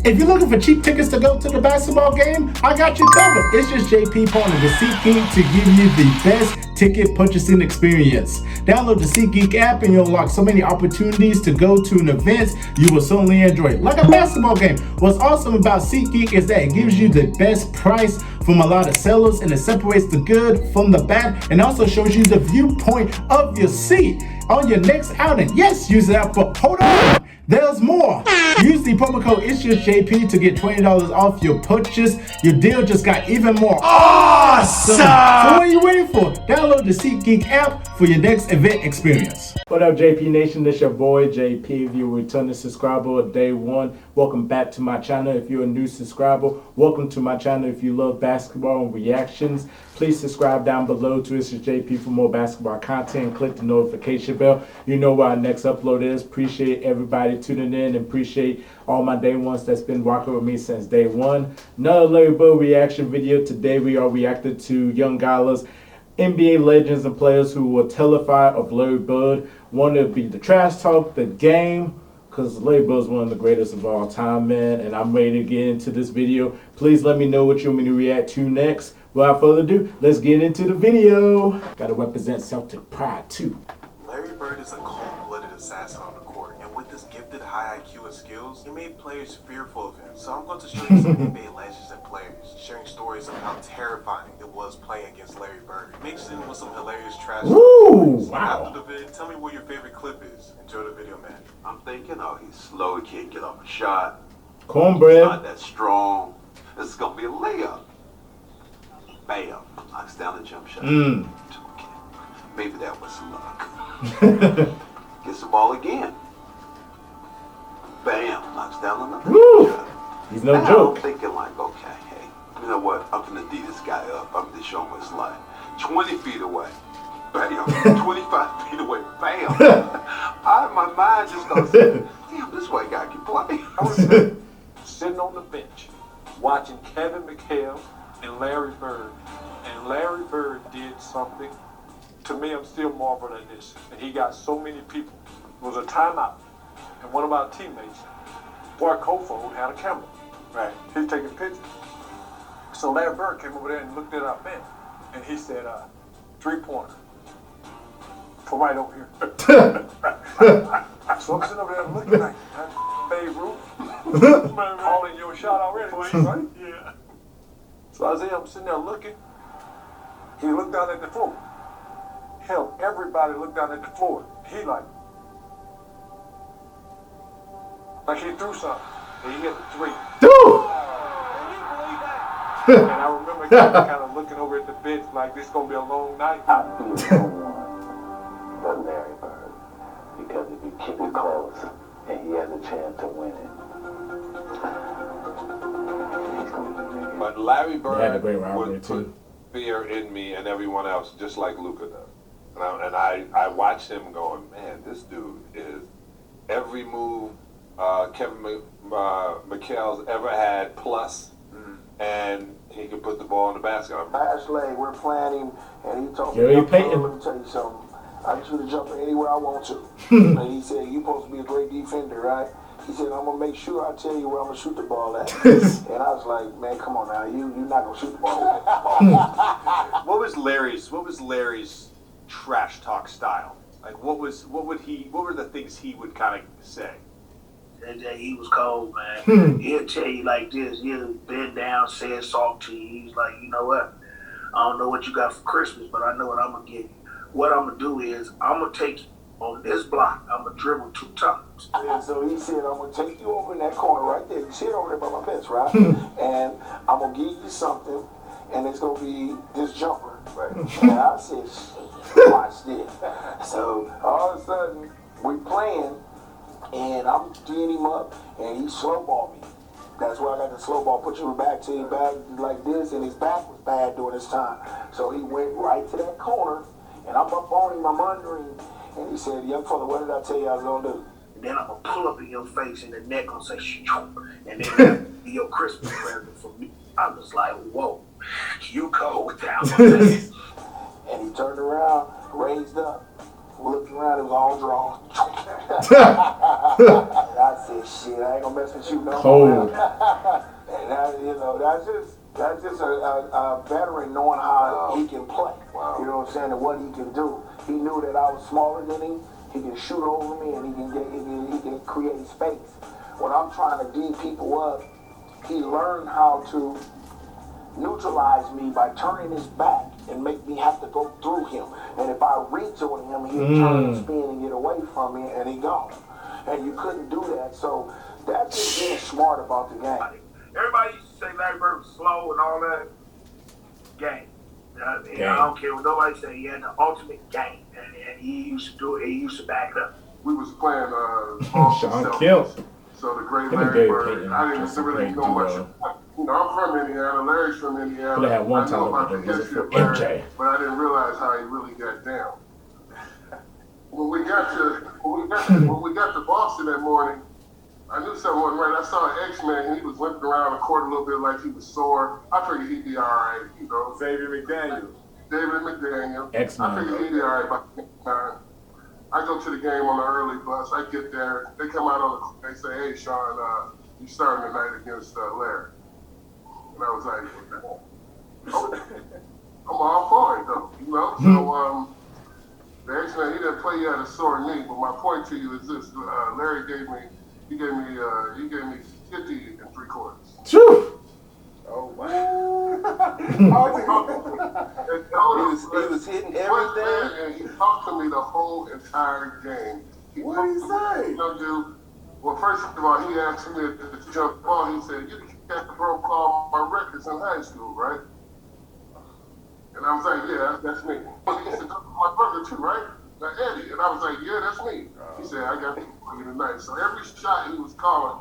If you're looking for cheap tickets to go to the basketball game, I got you covered. It's just JP partnering with SeatGeek to give you the best ticket purchasing experience. Download the SeatGeek app and you'll unlock so many opportunities to go to an event you will certainly enjoy, like a basketball game. What's awesome about SeatGeek is that it gives you the best price from a lot of sellers, and it separates the good from the bad, and also shows you the viewpoint of your seat on your next outing. Yes, use that, but hold on, there's more. Use the promo code It'sJustJP to get $20 off your purchase. Your deal just got even more awesome. So what are you waiting for? Download the SeatGeek app for your next event experience. What up, JP Nation? This your boy JP. If you're a returning subscriber of day one, welcome back to my channel. If you're a new subscriber, welcome to my channel. If you love basketball and reactions, please subscribe down below to It's Just JP for more basketball content. Click the notification bell. You know where our next upload is. Appreciate everybody tuning in and appreciate all my day ones that's been rocking with me since day one. Another Larry Bird reaction video. Today we are reacting to young galas, NBA legends and players who were terrified of Larry Bird. Wanted to be the trash talk, the game, because Larry Bird is one of the greatest of all time, man. And I'm ready to get into this video. Please let me know what you want me to react to next. Without further ado, let's get into the video. Gotta represent Celtic pride too. Larry Bird is a cold-blooded assassin on the court, and with his gifted high IQ and skills, he made players fearful of him. So I'm going to show you some NBA legends and players, sharing stories of how terrifying it was playing against Larry Bird, mixed in with some hilarious trash. Ooh, wow. After the vid, tell me what your favorite clip is. Enjoy the video, man. I'm thinking, oh, he's slow, he can't get off a shot. Cornbread. Not that strong. This is going to be a layup. Bam. Knocks down the jump shot. Maybe that was luck. Gets the ball again. Bam. Knocks down another jump shot. He's no now joke. I'm thinking like, okay, hey, you know what? I'm going to D this guy up. I'm going to show him what it's like. 20 feet away. Bam. 25 feet away. Bam. My mind just goes, damn, this white guy can play. I was sitting on the bench watching Kevin McHale and Larry Bird. And Larry Bird did something. To me, I'm still marveling at this. And he got so many people. It was a timeout. And one of our teammates, Boy Kofold, had a camera. Right. He's taking pictures. So Larry Bird came over there and looked at our bench. And he said, 3-pointer. For right over here. So I'm sitting over there looking like, Babe Ruth. Calling your shot already, right? Yeah. So Isaiah, I'm sitting there looking. He looked down at the floor. Hell, everybody looked down at the floor. He like he threw something. And he hit the 3. And I remember kind of looking over at the bench like this gonna be a long night. I feel no one but Larry Bird, because if you keep it close and he has a chance to win it, he's gonna be. But Larry They had a great Bird rivalry would too. put fear in me and everyone else, just like Luka does. And I watched him going, man, this dude is every move Kevin McHale's ever had plus, and he can put the ball in the basket. Last leg, we're planning, and he told Gary me, Payton. let me tell you something. I just want to jump anywhere I want to. And he said, you're supposed to be a great defender, right? He said, I'm going to make sure I tell you where I'm going to shoot the ball at. And I was like, man, come on now. You're not going to shoot the ball. What was Larry's trash talk style? Like, what were the things he would kind of say? That he was cold, man. He'll tell you like this. He'll bend down, say it soft to you. He's like, you know what? I don't know what you got for Christmas, but I know what I'm going to get you. What I'm going to do is I'm going to take you on this block. I'm going to dribble 2 times. And so he said, I'm going to take you over in that corner right there. You see it over there by my bench, right? And I'm going to give you something, and it's going to be this jumper. Right? And I said, watch this. So all of a sudden, we playing, and I'm teeing him up, and he slow balled me. That's why I got the slow ball. Put your back to your back like this, and his back was bad during this time. So he went right to that corner, and I'm up on him, I'm under him, and he said, young fella, what did I tell you I was going to do? And then I'm going to pull up in your face, and the neck going to say, shh, and then that'll be your Christmas present for me. I was like, whoa, you cold down. And he turned around, raised up, looked around, it was all drawn. I said, shit, I ain't gonna mess with you no Cold. more. And that's just a veteran knowing how he can play. Wow. You know what I'm saying, and what he can do. He knew that I was smaller than him. He can shoot over me, and he can create space. When I'm trying to D people up, he learned how to neutralize me by turning his back and make me have to go through him. And if I reach on him, he'd turn and spin and get away from me, and he gone. And you couldn't do that. So that's just being smart about the game. Everybody used to say Larry Bird was slow and all that. Game. And I don't care what nobody say. He had the ultimate game, and he used to do it. He used to back it up. We was playing Sean Kill. So the great Him and Larry Gary Bird. Payton, I that's didn't a really great know much. duo. You know, I'm from Indiana. Larry's from Indiana. But they had one I knew title, about but the it was history for of Larry, MJ. but I didn't realize how he really got down. When we got to Boston that morning, I knew something wasn't right. I saw an X-Man, and he was limping around the court a little bit like he was sore. I figured he'd be all right, you know. Xavier McDaniel. David McDaniel. X-Man. I figured he'd be all right by the time. I go to the game on the early bus. I get there. They come out on the court. They say, "Hey, Sean, you starting tonight against Larry." And I was like, "Oh, I'm all for it, though, you know." So the X-Man, he didn't play. He had a sore knee. But my point to you is this: Larry gave me 50 and 3/4. Phew. Oh, wow. He was hitting everything. And he talked to me the whole entire game. What did he say? You know, dude. Well, first of all, he asked me to jump ball. He said, "You got the bro call my records in high school, right?" And I was like, "Yeah, that's me." He said, "My brother too, right?" Now, Eddie. And I was like, "Yeah, that's me." He said, "I got you tonight." So every shot he was calling,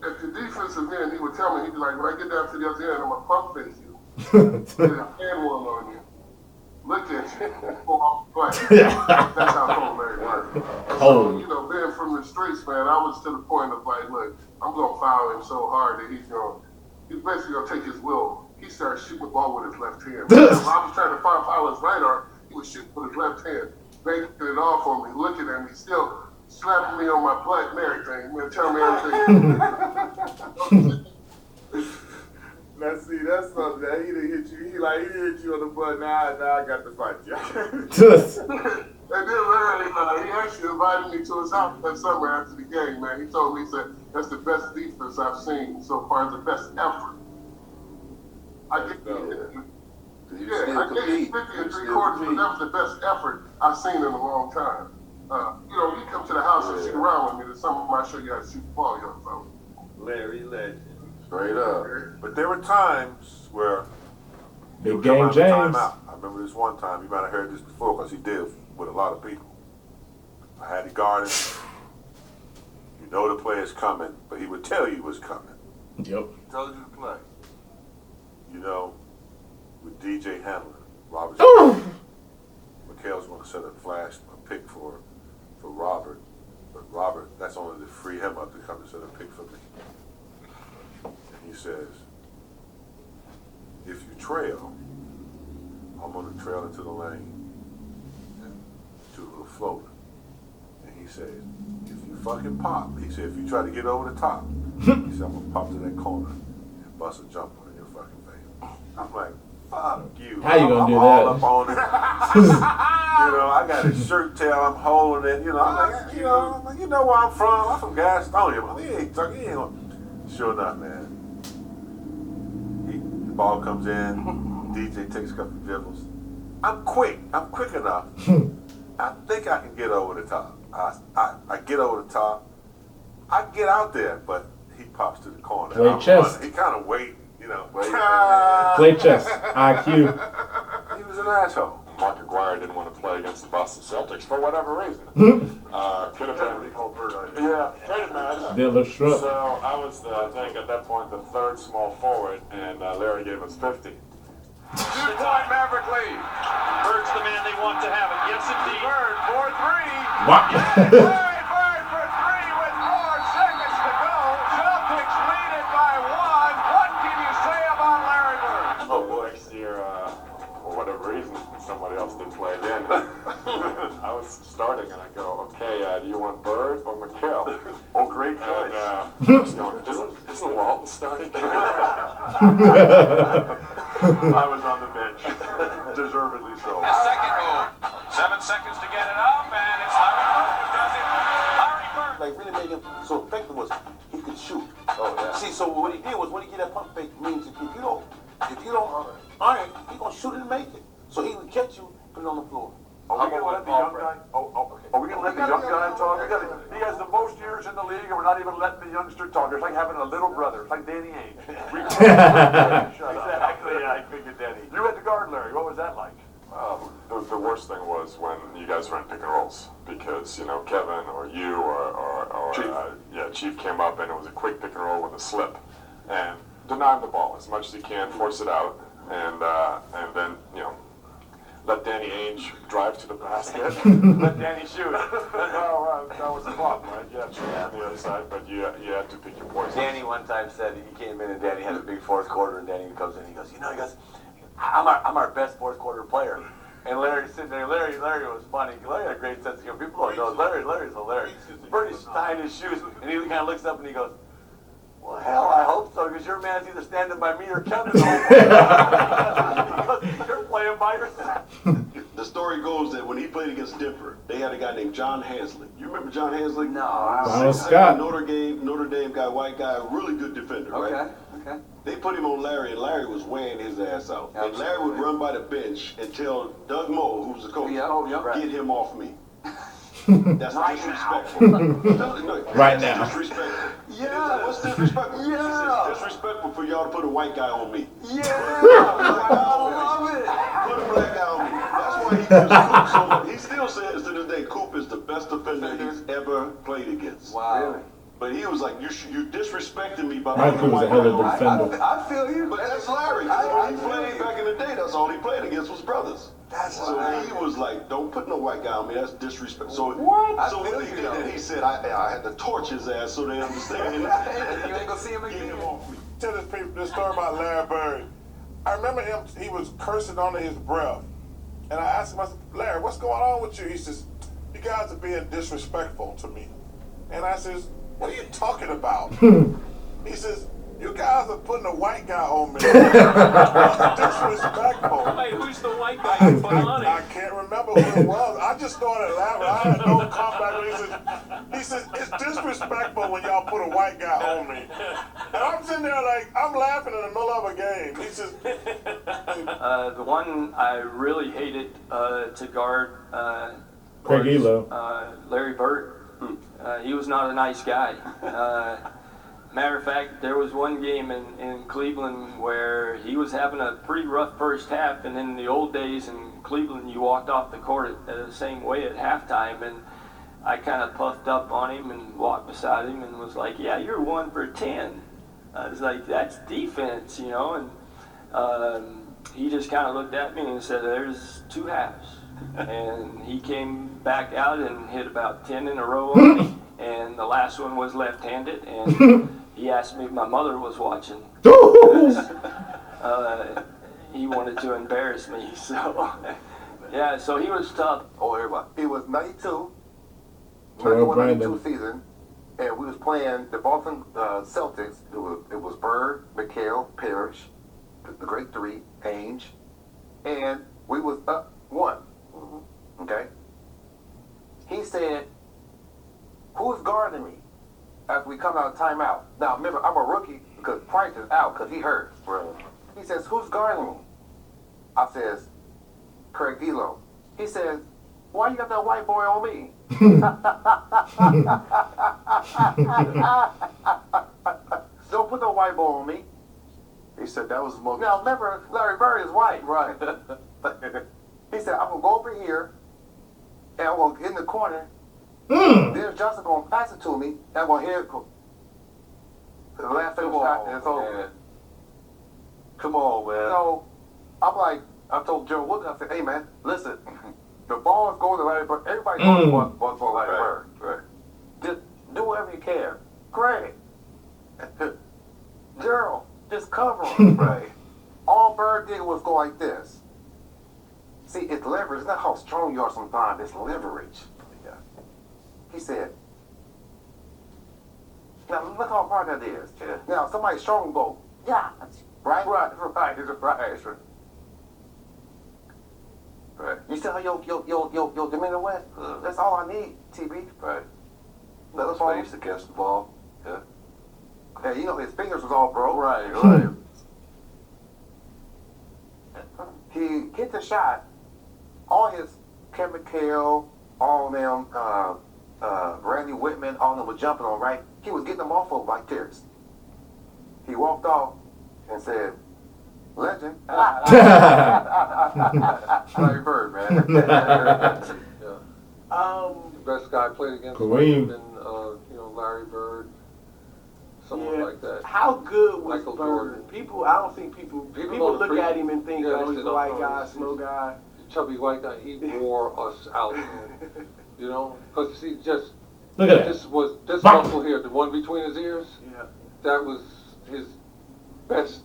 at the defensive end, he would tell me, he'd be like, "When I get down to the other end, I'm going to pump face you. Get a hand one on you. Look at you. Pull off the play." That's how cold Larry worked. So, you know, being from the streets, man, I was to the point of like, look, I'm going to foul him so hard that he's basically going to take his will. He started shooting the ball with his left hand. When I was trying to foul his right arm, he was shooting with his left hand, making it off on me, looking at me, still slapping me on my butt and everything, man, telling me everything. Now see, that's something that he didn't hit you. He didn't hit you on the butt. Now I got to fight you. And then Larry, he actually invited me to his house that summer after the game, man. He told me, he said, "That's the best defense I've seen so far, the best effort." I get I gave you 50 and 3/4, but that was the best effort I've seen in a long time. You know, you come to the house and shoot around with me, there's something I show you how to shoot the ball, young fella. Larry Legend. Straight up. But there were times where Big Game James. I remember this one time, you might have heard this before because he did with a lot of people. I had to guard him. You know the play is coming, but he would tell you it was coming. Yep. He told you to play. You know, with DJ Hamlin, Robert. McHale's going to set a flash, a pick for Robert. But Robert, that's only to free him up to come and set a pick for me. And he says, if you trail, I'm going to trail into the lane and do a little floater. And he says, if you fucking pop, he said, if you try to get over the top, he said, I'm going to pop to that corner and bust a jumper in your fucking face. I'm like, fuck you. How you gonna do all that? Up on it. You know, I got his shirt tail, I'm holding it, you know, I'm like, you know where I'm from. I'm from Gastonia. He ain't gonna. Sure enough, man. The ball comes in, DJ takes a couple of dribbles. I'm quick enough. I think I can get over the top. I get over the top. I get out there, but he pops to the corner. Play chess. He kind of wait, you know. Play chess. IQ. He was an asshole. Mark Aguirre didn't want to play against the Boston Celtics for whatever reason. Could have been traded match. Dilla Shrub. So I was, I think, at that point, the third small forward, and Larry gave us 50. 2-point Maverick lead. Bird's the man they want to have it. Yes, indeed. Bird for 3. What? Bird for 3 with 4 seconds to go. Celtics lead it by 1. What can you say about Larry Bird? Oh, boy. Next year, for whatever reason, somebody else didn't play again. I was starting, and I go, okay, do you want Bird or McHale? Oh, great choice. And isn't Walton starting? I was on the bench. Deservedly so. The second move. 7 seconds to get it up, and it's Larry Bird who does it. Larry Bird. Like really made him so effective was he could shoot. Oh yeah. See, so what he did was when he get that pump fake means if you don't iron, he gonna shoot it and make it. So he would catch you, put it on the floor. Are we going to let the young guy? Are we going to let the young guy talk? He has the most years in the league, and we're not even letting the youngster talk. It's like having a little brother. It's like Danny Ainge. Shut up. Exactly. Yeah, I figured Danny. You had the guard, Larry. What was that like? The worst thing was when you guys were in pick and rolls because Kevin or you or Chief came up and it was a quick pick and roll with a slip and deny him the ball as much as you can, force it out, and then let Danny Ainge drive to the basket. Let Danny shoot. Well, that was the problem, right? Yeah, shoot On the other side, but you had to pick your poison. Danny one time said he came in and Danny had a big fourth quarter and Danny comes in and he goes, I'm our best fourth quarter player. And Larry's sitting there. Larry was funny. Larry had a great sense of humor. People don't know Larry's hilarious. Bernie's tying his shoes and he kind of looks up and he goes, well, hell, I hope so, because your man's either standing by me or Kevin. Because you're playing by yourself. The story goes that when he played against Denver, they had a guy named John Hansley. You remember John Hansley? No. Donald Scott. Notre Dame guy, white guy, really good defender, right? Okay. They put him on Larry, and Larry was weighing his ass out. And Larry would run by the bench and tell Doug Moe, who's the coach, get him off me. That's disrespectful. Right now. Disrespectful. Yeah. What's disrespectful? Yeah. It's disrespectful for y'all to put a white guy on me. Yeah. I love it. Put a black guy on me. That's why he gives Coop so much. He still says to this day, Coop is the best defender he's ever played against. Wow. Really? But he was like, you disrespecting me by Michael was a hell of a defender. I feel you. But that's Larry. When he played back in the day, that's all he played against was brothers. So he was like, don't put no white guy on me, that's disrespect. So What? So when he did that, he said, I had to torch his ass so they understand. You ain't gonna see him again. Get him off me. Tell this story about Larry Bird. I remember him, he was cursing under his breath. And I asked him, I said, Larry, what's going on with you? He says, you guys are being disrespectful to me. And I says, what are you talking about? He says, you guys are putting a white guy on me. That's disrespectful. Wait, who's the white guy you put on I it? can't remember who it was. I just started laughing. I had no comeback. He says, it's disrespectful when y'all put a white guy on me. And I'm sitting there like, I'm laughing in the middle of a game. He says, The one I really hated to guard Craig was Elo. Larry Bird. He was not a nice guy. Matter of fact, there was one game in Cleveland where he was having a pretty rough first half, and in the old days in Cleveland, you walked off the court the same way at halftime, and I kind of puffed up on him and walked beside him and was like, yeah, you're 1 for 10. I was like, that's defense, and he just kind of looked at me and said, there's 2 halves. And he came back out and hit about 10 in a row on me, and the last one was left-handed, and he asked me if my mother was watching. He wanted to embarrass me, so yeah, so he was tough. Oh, everybody. It was 92, Terrell 92 season, and we was playing the Boston Celtics. It was Bird, McHale, Parrish, the great 3, Ainge, and we was up 1. Okay? He said, who's guarding me after we come out of timeout? Now, remember, I'm a rookie because Price is out because he hurt. Right. He says, who's guarding me? I says, Craig Elo. He says, why you got that white boy on me? Don't put no white boy on me. He said that was the most. Now, remember, Larry Bird is white. Right. He said, I'm going to go over here, and I'm going to get in the corner. Then Johnson going to pass it to me, and I'm going to hit it. The last thing shot, and it's over. Come on, man. So, I'm like, I told Joe Wood, I said, hey, man, listen, the ball is going to Larry Bird. Everybody knows what's for Larry Bird. Right. Just do whatever you can. Craig. Gerald, just cover him. Right. All Bird did was go like this. See, it's leverage. It's not how strong you are sometimes. It's leverage. Yeah. He said, now look how hard that is. Yeah. Now somebody strong boat. Yeah. Right? Right. You see how your demeanor went? That's all I need, TB. Right. That's why I used to catch the ball. Yeah. Hey, you know his fingers was all broke. Right. He hit the shot. All his Kevin McHale, all them, Randy Whitman, all them were jumping on, right? He was getting them off of like terrorists. He walked off and said, legend. Larry Bird, man. The best guy played against Kareem. him, and Larry Bird, someone like that. How good was Michael Bird? Jordan. I don't think people look at him and think, oh, he's a white guy, he's slow guy. Chubby white guy. He wore us out, man. Because he just Look at this muscle here, the one between his ears. Yeah. That was his best,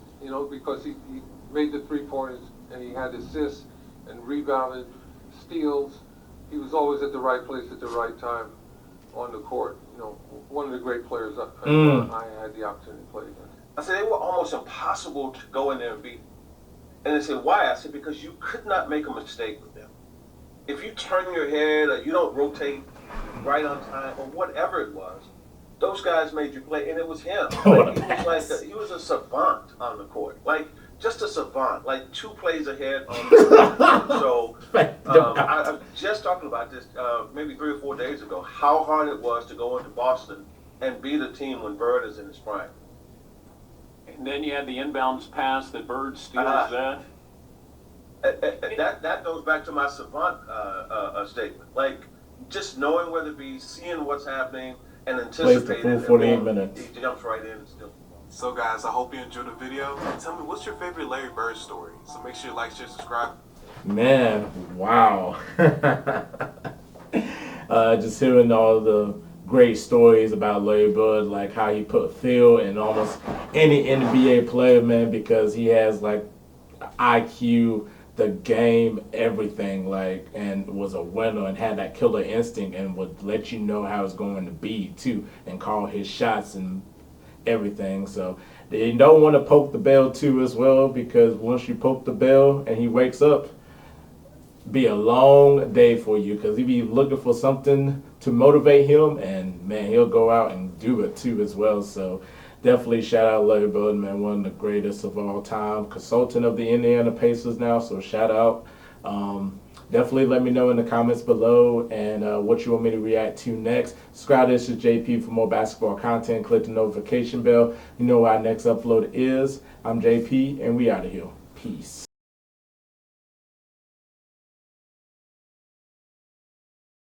because he made the 3-pointers and he had assists and rebounded, steals. He was always at the right place at the right time on the court. One of the great players I had the opportunity to play against. I said they were almost impossible to go in there and beat. And they said, why? I said, because you could not make a mistake with them. If you turn your head or you don't rotate right on time or whatever it was, those guys made you play, and it was him. He was a savant on the court, just a savant, 2 plays ahead on the court. So I was just talking about this maybe 3 or 4 days ago, how hard it was to go into Boston and beat a team when Bird is in his prime. And then you had the inbounds pass that Bird steals that. That goes back to my savant statement. Just knowing where to be, seeing what's happening, and anticipating. Plays the full 48 minutes. He jumps right in and still. So guys, I hope you enjoyed the video. Tell me, what's your favorite Larry Bird story? So make sure you like, share, subscribe. Man, wow. Just hearing all the great stories about Larry Bird, like how he put Phil in almost any NBA player, man, because he has IQ, the game, everything, and was a winner and had that killer instinct and would let you know how it's going to be too, and call his shots and everything. So they don't want to poke the bell too as well, because once you poke the bell and he wakes up, be a long day for you, because he be looking for something to motivate him, and man, he'll go out and do it too as well. So definitely shout out Larry Bird, man, one of the greatest of all time, consultant of the Indiana Pacers now, so shout out. Definitely let me know in the comments below and what you want me to react to next. Subscribe to This Is JP for more basketball content. Click the notification bell. You know where our next upload is. I'm JP, and we out of here. Peace.